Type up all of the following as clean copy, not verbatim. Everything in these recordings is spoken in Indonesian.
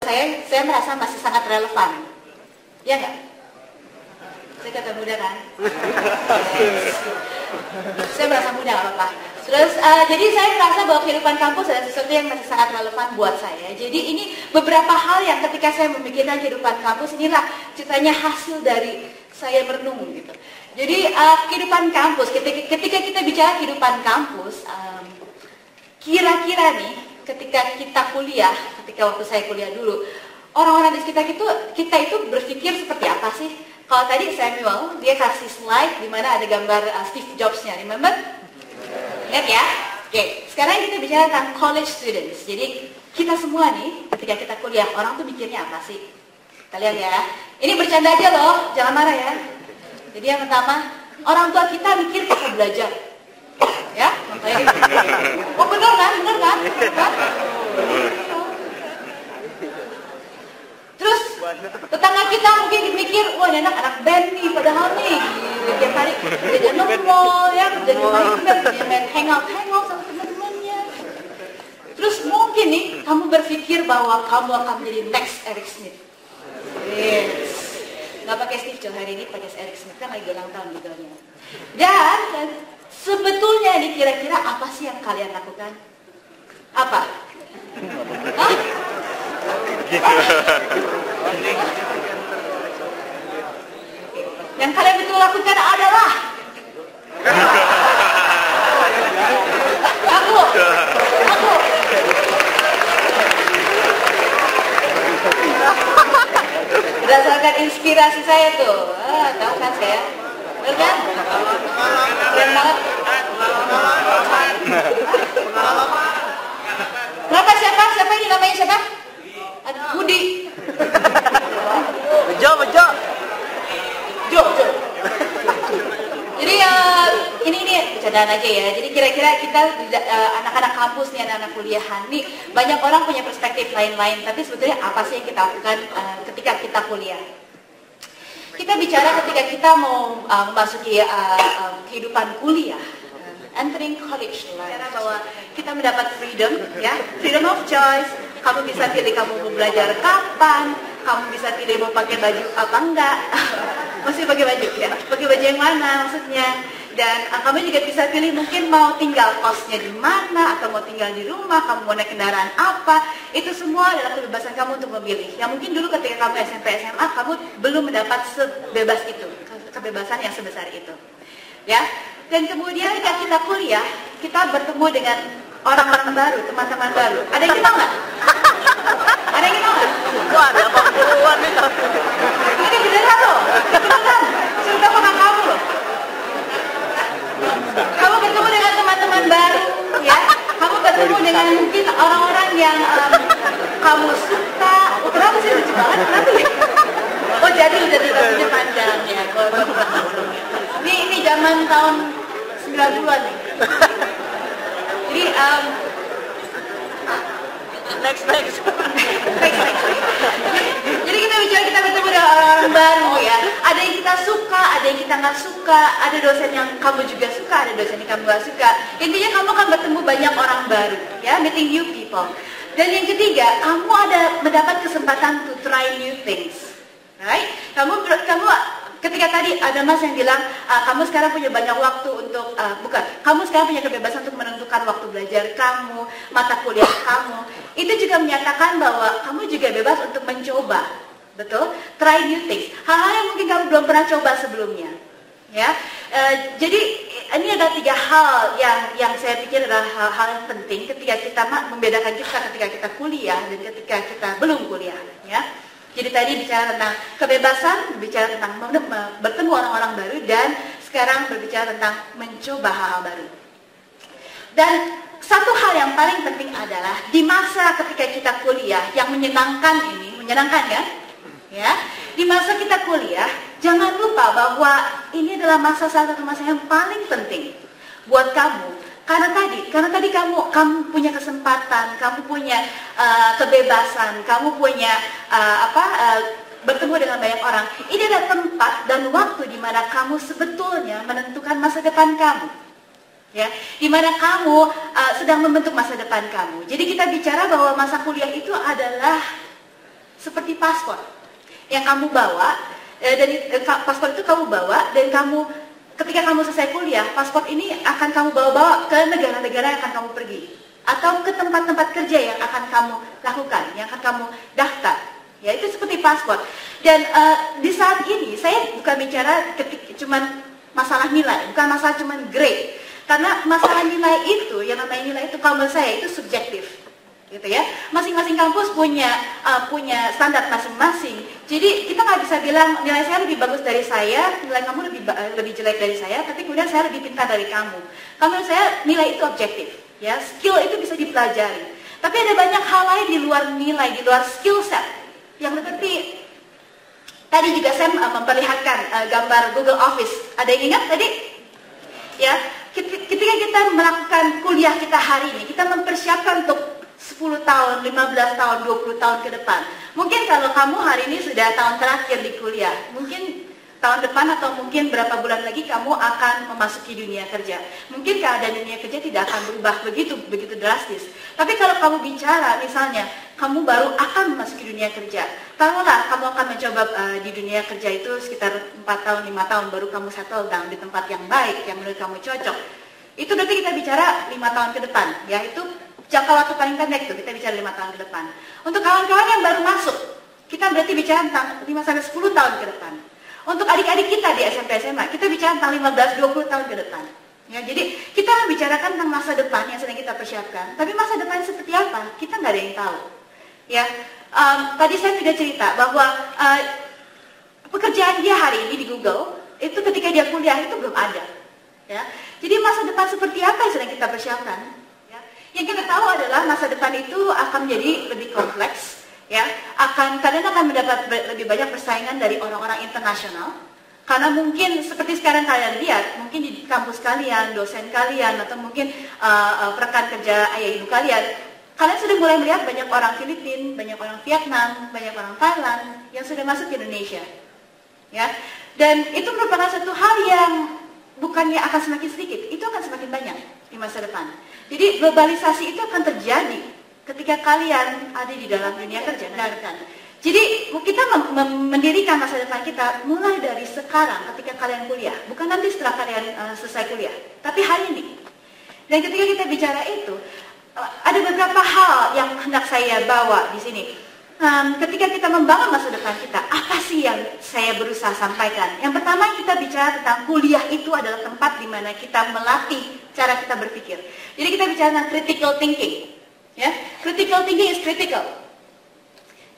saya merasa masih sangat relevan. Ya nggak? Saya kata muda kan? Saya merasa muda, apa-apa. Terus, jadi saya merasa bahwa kehidupan kampus adalah sesuatu yang masih sangat relevan buat saya. Jadi ini beberapa hal yang ketika saya memikirkan kehidupan kampus, inilah ceritanya hasil dari saya merenung gitu. Jadi kehidupan kampus, ketika kita bicara kehidupan kampus, kira-kira nih, ketika kita kuliah, ketika waktu saya kuliah dulu, orang-orang di sekitar kita itu berpikir seperti apa sih? Kalau tadi Samuel, dia kasih slide di mana ada gambar Steve Jobs-nya, remember? Ingat ya? Oke, sekarang kita bicara tentang college students. Jadi kita semua nih, ketika kita kuliah, orang tuh mikirnya apa sih? Kalian ya, ini bercanda aja loh, jangan marah ya. Jadi yang pertama, orang tua kita mikir kita belajar. Ya, kayak gitu. Oh benar kan? Benar kan? Terus tetangga kita mungkin mikir, wah ini anak band nih, padahal nih tiap hari dia nongol ya, jadi main hangout sama teman-temannya. Terus mungkin nih kamu berpikir bahwa kamu akan menjadi next Eric Smith. Yes. Nggak pakai Steve Jobs hari ini, pakai Eric Smith kan lagi ulang tahun gitu. Dan sebetulnya ini kira-kira apa sih yang kalian lakukan? Apa? Hah? Yang kalian betul lakukan adalah aku berdasarkan inspirasi saya tuh, tahu kan saya, betul kan? Keren banget. Kenapa siapa ini namanya siapa? Budi. Bejo. Jo. Jadi ini bercandaan aja ya. Jadi kira-kira kita anak-anak kampus nih, anak-anak kuliahan nih, banyak orang punya perspektif lain-lain. Tapi sebetulnya apa sih yang kita lakukan ketika kita kuliah? Kita bicara ketika kita mau memasuki kehidupan kuliah, entering college life. Bicara bahwa kita mendapat freedom, ya, freedom of choice. Kamu bisa pilih kamu mau belajar kapan, kamu bisa pilih mau pakai baju apa enggak. Masih pakai baju ya, pakai baju yang mana maksudnya. Dan kamu juga bisa pilih mungkin mau tinggal kosnya di mana, atau mau tinggal di rumah, kamu mau naik kendaraan apa. Itu semua adalah kebebasan kamu untuk memilih. Yang mungkin dulu ketika kamu SMP SMA, kamu belum mendapat sebebas itu, kebebasan yang sebesar itu. Ya. Dan kemudian ketika kita kuliah, kita bertemu dengan orang-orang baru, teman-teman baru. Ada yang kenal nggak? Ada yang kenal nggak? Wah, ada pengumuman nih. Ini beneran loh, beneran. Cerita sama kamu loh. Kamu bertemu dengan teman-teman baru, ya. Kamu bertemu dengan mungkin orang-orang yang kamu suka. Oh, kenapa sih lucu banget? Kenapa ya? Oh, jadi udah rambutnya panjang ya. Ini zaman tahun 90-an nih. Jadi Next. Jadi kita bertemu dengan orang-orang baru ya. Ada yang kita suka, ada yang kita nggak suka. Ada dosen yang kamu juga suka, ada dosen yang kamu nggak suka. Intinya kamu akan bertemu banyak orang baru, ya, meeting new people. Dan yang ketiga, kamu ada mendapat kesempatan to try new things, right? Kamu ketika tadi ada mas yang bilang kamu sekarang punya banyak waktu untuk kamu sekarang punya kebebasan untuk menentukan waktu belajar kamu, mata kuliah kamu. Itu juga menyatakan bahwa kamu juga bebas untuk mencoba, betul? Try new things, hal-hal yang mungkin kamu belum pernah coba sebelumnya, ya. Jadi ini ada 3 hal yang saya pikir adalah hal-hal yang penting ketika kita membedakan kita ketika kita kuliah dan ketika kita belum kuliah, ya. Jadi tadi bicara tentang kebebasan, bicara tentang bertemu orang-orang baru, dan sekarang berbicara tentang mencoba hal-hal baru. Dan satu hal yang paling penting adalah di masa ketika kita kuliah yang menyenangkan ini, menyenangkan kan? Ya, di masa kita kuliah, jangan lupa bahwa ini adalah salah satu masa yang paling penting buat kamu. Karena tadi kamu punya kesempatan, kamu punya kebebasan, kamu punya bertemu dengan banyak orang. Ini adalah tempat dan waktu di mana kamu sebetulnya menentukan masa depan kamu, ya, di mana kamu sedang membentuk masa depan kamu. Jadi kita bicara bahwa masa kuliah itu adalah seperti paspor yang kamu bawa, paspor itu kamu bawa dan ketika kamu selesai kuliah, paspor ini akan kamu bawa ke negara-negara yang akan kamu pergi atau ke tempat-tempat kerja yang akan kamu lakukan, yang akan kamu daftar. Ya, itu seperti paspor. Dan di saat ini saya bukan bicara cuman masalah nilai, bukan masalah cuman grade. Karena masalah nilai itu, yang namanya nilai itu kalau menurut saya itu subjektif, gitu ya. Masing-masing kampus punya standar masing-masing. Jadi kita nggak bisa bilang nilai saya lebih bagus dari saya, nilai kamu lebih jelek dari saya, tapi kemudian saya lebih pintar dari kamu. Kalau menurut saya nilai itu objektif, ya. Skill itu bisa dipelajari. Tapi ada banyak hal lain di luar nilai, di luar skill set, yang seperti tadi juga saya memperlihatkan gambar Google Office. Ada yang ingat tadi? Ya. Ketika kita melakukan kuliah kita hari ini, kita mempersiapkan untuk 10 tahun, 15 tahun, 20 tahun ke depan. Mungkin kalau kamu hari ini sudah tahun terakhir di kuliah, mungkin tahun depan atau mungkin berapa bulan lagi kamu akan memasuki dunia kerja. Mungkin keadaan dunia kerja tidak akan berubah begitu drastis. Tapi kalau kamu bicara, misalnya, kamu baru akan memasuki dunia kerja. Taruhlah kamu akan mencoba di dunia kerja itu sekitar 4 tahun, 5 tahun, baru kamu settle down di tempat yang baik, yang menurut kamu cocok. Itu berarti kita bicara 5 tahun ke depan, ya itu jangka waktu paling pendek tuh, kita bicara 5 tahun ke depan. Untuk kawan-kawan yang baru masuk, kita berarti bicara tentang 5-10 tahun ke depan. Untuk adik-adik kita di SMP SMA, kita bicara tentang 15-20 tahun ke depan. Ya, jadi kita membicarakan tentang masa depan yang sedang kita persiapkan. Tapi masa depan seperti apa? Kita nggak ada yang tahu. Ya, tadi saya sudah cerita bahwa pekerjaan dia hari ini di Google itu ketika dia kuliah itu belum ada. Ya, jadi masa depan seperti apa yang sedang kita persiapkan? Ya, yang kita tahu adalah masa depan itu akan menjadi lebih kompleks. Ya, kalian akan mendapat lebih banyak persaingan dari orang-orang internasional, karena mungkin seperti sekarang kalian lihat, mungkin di kampus kalian, dosen kalian, atau mungkin rekan kerja ayah ibu kalian sudah mulai melihat banyak orang Filipina, banyak orang Vietnam, banyak orang Thailand yang sudah masuk ke Indonesia. Ya, dan itu merupakan satu hal yang bukannya akan semakin sedikit, itu akan semakin banyak di masa depan. Jadi globalisasi itu akan terjadi ketika kalian ada di dalam dunia kerja, benar-benar. Jadi kita mendirikan masa depan kita mulai dari sekarang ketika kalian kuliah, bukan nanti setelah kalian selesai kuliah, tapi hari ini. Dan ketika kita bicara itu, ada beberapa hal yang hendak saya bawa di sini. Ketika kita membangun masa depan kita, apa sih yang saya berusaha sampaikan? Yang pertama, kita bicara tentang kuliah itu adalah tempat di mana kita melatih cara kita berpikir. Jadi kita bicara tentang critical thinking. Ya, critical thinking is critical.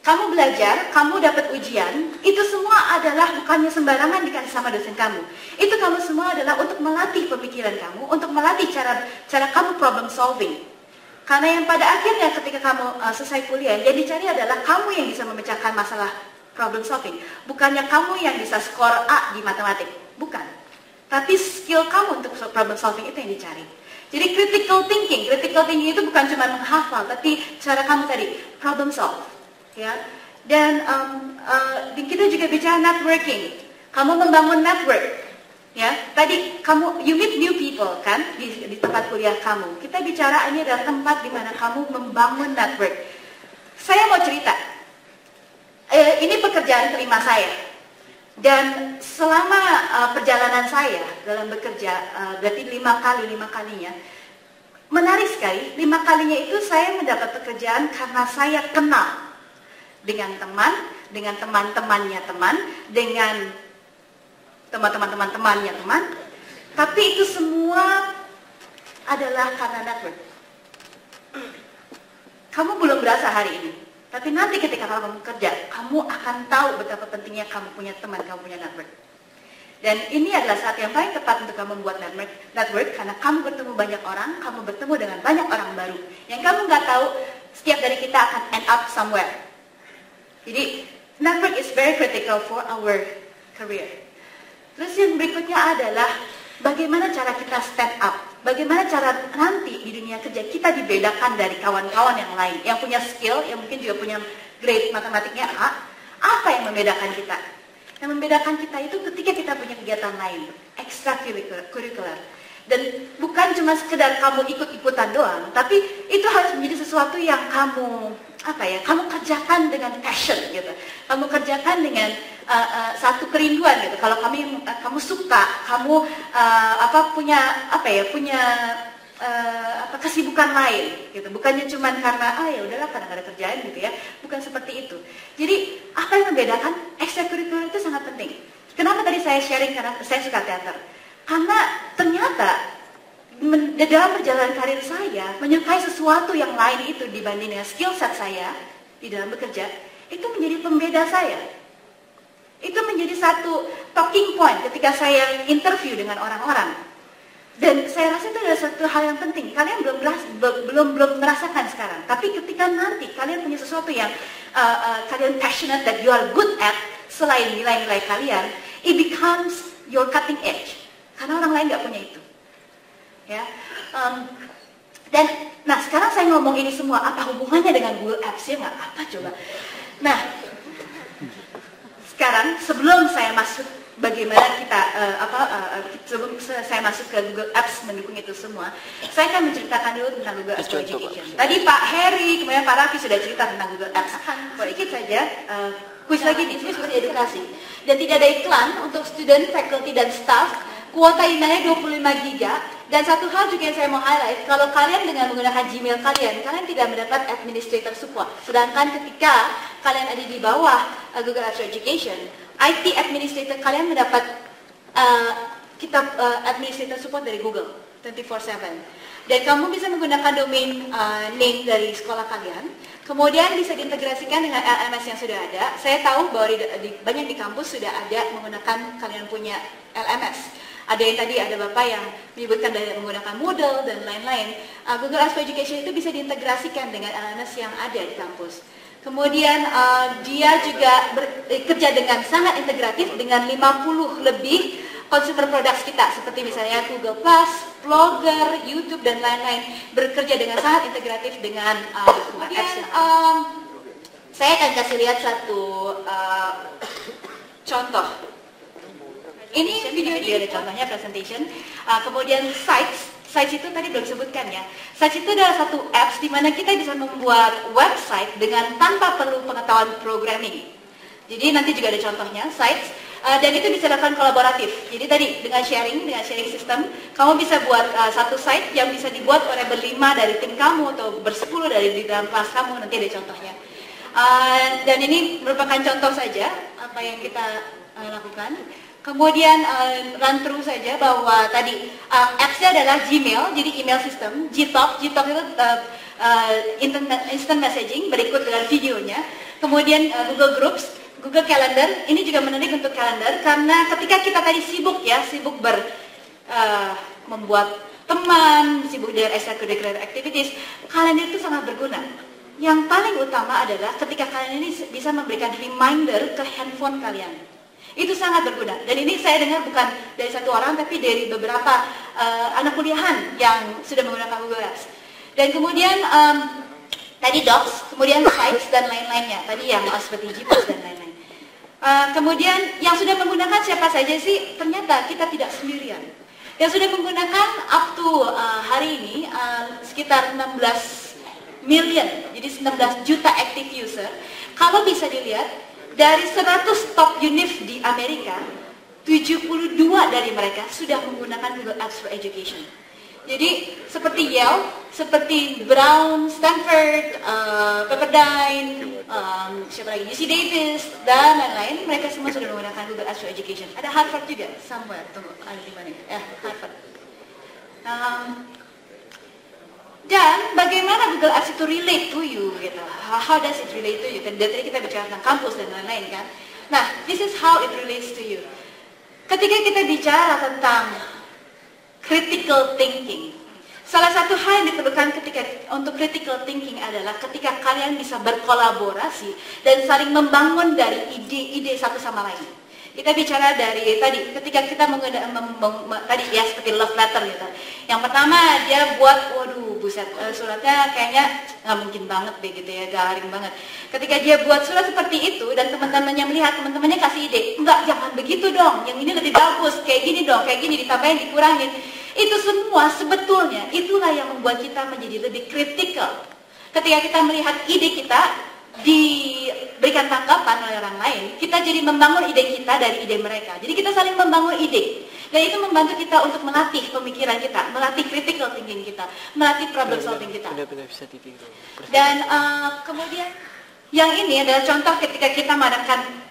Kamu belajar, kamu dapat ujian, itu semua adalah bukannya sembarangan dikasih sama dosen kamu. Itu kamu semua adalah untuk melatih pemikiran kamu, untuk melatih cara kamu problem solving. Karena yang pada akhirnya ketika kamu selesai kuliah, yang dicari adalah kamu yang bisa memecahkan masalah problem solving. Bukannya kamu yang bisa skor A di matematik, bukan. Tapi skill kamu untuk problem solving itu yang dicari. Jadi critical thinking itu bukan cuma menghafal, tapi cara kamu tadi problem solve, ya. Dan kita juga bicara networking. Kamu membangun network, ya. Tadi you meet new people kan di tempat kuliah kamu. Kita bicara ini adalah tempat di mana kamu membangun network. Saya mau cerita. Ini pekerjaan kelima saya. Dan selama perjalanan saya dalam bekerja, berarti 5 kalinya, menarik sekali, 5 kalinya itu saya mendapat pekerjaan karena saya kenal dengan teman-temannya teman, dengan teman-temannya teman, tapi itu semua adalah karena network. Kamu belum berasa hari ini, tapi nanti ketika kamu bekerja, kamu akan tahu betapa pentingnya kamu punya teman, kamu punya network. Dan ini adalah saat yang paling tepat untuk kamu membuat network, karena kamu bertemu banyak orang, kamu bertemu dengan banyak orang baru. Yang kamu nggak tahu, setiap dari kita akan end up somewhere. Jadi, network is very critical for our career. Terus yang berikutnya adalah bagaimana cara kita stand up. Bagaimana cara nanti di dunia kerja kita dibedakan dari kawan-kawan yang lain. Yang punya skill, yang mungkin juga punya grade matematiknya A. Apa yang membedakan kita? Yang membedakan kita itu ketika kita punya kegiatan lain. Extracurricular. Dan bukan cuma sekedar kamu ikut-ikutan doang. Tapi itu harus menjadi sesuatu yang kamu kamu kerjakan dengan passion gitu. Kamu kerjakan dengan satu kerinduan gitu. Kalau kamu suka, kamu punya kesibukan lain gitu. Bukannya cuman karena ya udahlah karena ada kerjaan gitu ya. Bukan seperti itu. Jadi apa yang membedakan ekstrakurikuler itu sangat penting. Kenapa tadi saya sharing karena saya suka teater? Karena ternyata dalam perjalanan karir saya menyukai sesuatu yang lain itu dibanding dengan skill set saya di dalam bekerja, itu menjadi pembeda saya. Itu menjadi satu talking point ketika saya interview dengan orang-orang. Dan saya rasa itu adalah satu hal yang penting. Kalian belum merasakan sekarang, tapi ketika nanti kalian punya sesuatu yang kalian passionate that you are good at, selain nilai-nilai kalian, it becomes your cutting edge. Karena orang lain nggak punya itu. Ya, nah sekarang saya ngomong ini semua apa hubungannya dengan Google Apps ya nggak apa coba. Nah sekarang sebelum saya masuk bagaimana kita sebelum saya masuk ke Google Apps mendukung itu semua, saya akan menceritakan dulu tentang Google Apps for Education. Tadi Pak Heri kemudian Pak Raffi sudah cerita tentang Google Apps. Sedikit saja kuis lagi di sini seperti edukasi dan tidak ada iklan untuk student, faculty dan staff. Kuota emailnya 25 GB. Dan satu hal juga yang saya mau highlight, kalau kalian dengan menggunakan Gmail kalian tidak mendapat administrator support. Sedangkan ketika kalian ada di bawah Google Apps for Education, IT administrator kalian mendapat administrator support dari Google 24/7. Dan kamu bisa menggunakan domain name dari sekolah kalian, kemudian bisa diintegrasikan dengan LMS yang sudah ada. Saya tahu bahwa banyak di kampus sudah ada menggunakan kalian punya LMS. Ada yang tadi ada Bapak yang menyebutkan dari menggunakan Moodle dan lain-lain. Google Apps for Education itu bisa diintegrasikan dengan LMS yang ada di kampus. Kemudian dia juga bekerja dengan sangat integratif dengan 50 lebih consumer products kita. Seperti misalnya Google+, Blogger, YouTube, dan lain-lain. Bekerja dengan sangat integratif dengan Google Apps. Saya akan kasih lihat satu contoh. Ini video ini ada contohnya presentation. Kemudian sites itu tadi belum disebutkan ya. Sites itu adalah satu apps di mana kita bisa membuat website dengan tanpa perlu pengetahuan programming. Jadi nanti juga ada contohnya sites dan itu bisa dilakukan kolaboratif. Jadi tadi dengan sharing system, kamu bisa buat satu site yang bisa dibuat oleh berlima dari tim kamu atau bersepuluh dari di dalam kelas kamu. Nanti ada contohnya. Dan ini merupakan contoh saja apa yang kita lakukan. Kemudian run through saja bahwa tadi apps-nya adalah Gmail, jadi email system, Gtalk itu instant messaging, berikut dengan videonya. Kemudian Google Groups, Google Calendar, ini juga menarik untuk kalender karena ketika kita tadi sibuk membuat teman, sibuk dengan extracurricular activities, kalender itu sangat berguna. Yang paling utama adalah ketika kalian ini bisa memberikan reminder ke handphone kalian. Itu sangat berguna. Dan ini saya dengar bukan dari satu orang, tapi dari beberapa anak kuliahan yang sudah menggunakan Google Apps. Dan kemudian tadi Docs, kemudian Sites dan lain-lainnya. Tadi yang seperti Gmail dan lain-lain. Kemudian yang sudah menggunakan siapa saja sih? Ternyata kita tidak sendirian. Yang sudah menggunakan up to hari ini sekitar 16 million, jadi 19 juta active user. Kalau bisa dilihat, dari 100 top univ di Amerika, 72 dari mereka sudah menggunakan Google Apps for Education. Jadi seperti Yale, seperti Brown, Stanford, Pepperdine, siapa lagi, UC Davis, dan lain-lain, mereka semua sudah menggunakan Google Apps for Education. Ada Harvard juga, somewhere, tunggu, ada di mana? Harvard. Dan bagaimana Google Apps itu relate to you gitu. How does it relate to you? Dan tadi kita bicara tentang kampus dan lain-lain kan. Nah, this is how it relates to you. Ketika kita bicara tentang critical thinking, salah satu hal yang diperlukan untuk critical thinking adalah ketika kalian bisa berkolaborasi dan saling membangun dari ide-ide satu sama lain. Kita bicara dari tadi, ketika kita tadi ya seperti love letter gitu. Yang pertama dia buat, waduh buset, suratnya kayaknya nggak mungkin banget deh gitu ya, garing banget. Ketika dia buat surat seperti itu dan teman-temannya melihat, teman-temannya kasih ide, enggak jangan begitu dong, yang ini lebih bagus, kayak gini dong, kayak gini ditambahin, dikurangin. Itu semua sebetulnya itulah yang membuat kita menjadi lebih kritikal ketika kita melihat ide kita diberikan tanggapan oleh orang lain, kita jadi membangun ide kita dari ide mereka. Jadi kita saling membangun ide. Dan itu membantu kita untuk melatih pemikiran kita, melatih critical thinking kita, melatih problem solving kita. Dan kemudian yang ini adalah contoh ketika kita mengadakan